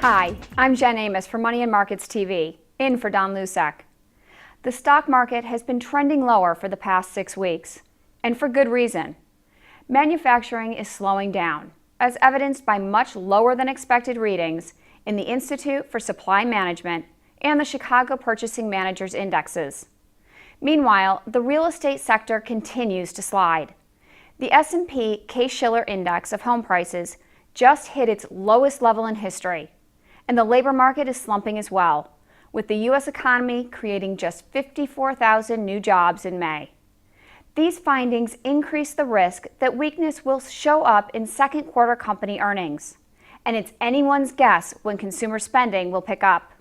Hi, I'm Jen Amos for Money and Markets TV, in for Don Lucek. The stock market has been trending lower for the past 6 weeks, and for good reason. Manufacturing is slowing down, as evidenced by much lower than expected readings in the Institute for Supply Management and the Chicago Purchasing Managers Indexes. Meanwhile, the real estate sector continues to slide. The S&P Case-Shiller Index of home prices just hit its lowest level in history, and the labor market is slumping as well, with the U.S. economy creating just 54,000 new jobs in May. These findings increase the risk that weakness will show up in second quarter company earnings, and it's anyone's guess when consumer spending will pick up.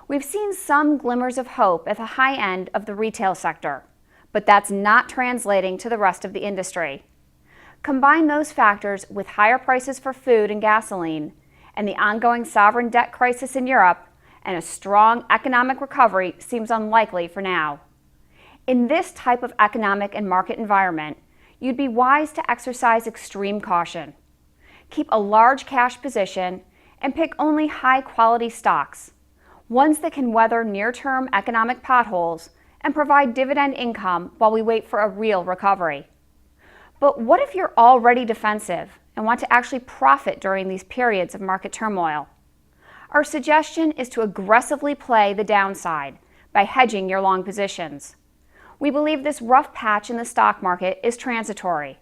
We've seen some glimmers of hope at the high end of the retail sector, but that's not translating to the rest of the industry. Combine those factors with higher prices for food and gasoline, and the ongoing sovereign debt crisis in Europe, and a strong economic recovery seems unlikely for now. In this type of economic and market environment, you'd be wise to exercise extreme caution. Keep a large cash position and pick only high-quality stocks, ones that can weather near-term economic potholes and provide dividend income while we wait for a real recovery. But what if you're already defensive and want to actually profit during these periods of market turmoil? Our suggestion is to aggressively play the downside by hedging your long positions. We believe this rough patch in the stock market is transitory,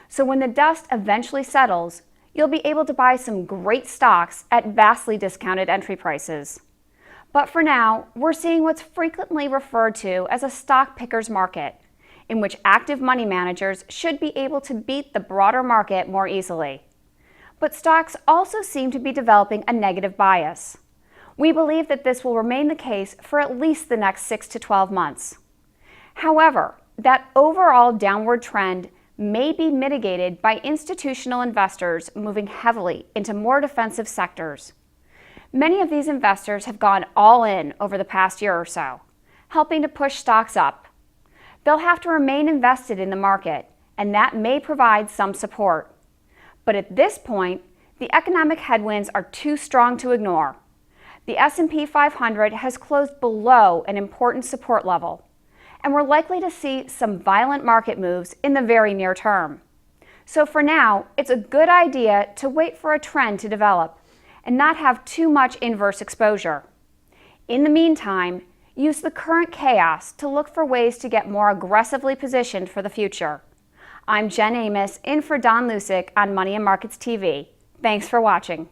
so when the dust eventually settles, you'll be able to buy some great stocks at vastly discounted entry prices. But for now, we're seeing what's frequently referred to as a stock picker's market, in which active money managers should be able to beat the broader market more easily. But stocks also seem to be developing a negative bias. We believe that this will remain the case for at least the next 6 to 12 months. However, that overall downward trend may be mitigated by institutional investors moving heavily into more defensive sectors. Many of these investors have gone all in over the past year or so, helping to push stocks up. They'll have to remain invested in the market, and that may provide some support. But at this point, the economic headwinds are too strong to ignore. The S&P 500 has closed below an important support level, and we're likely to see some violent market moves in the very near term. So for now, it's a good idea to wait for a trend to develop and not have too much inverse exposure. In the meantime, use the current chaos to look for ways to get more aggressively positioned for the future. I'm Jen Amos, in for Don Lucek on Money and Markets TV. Thanks for watching.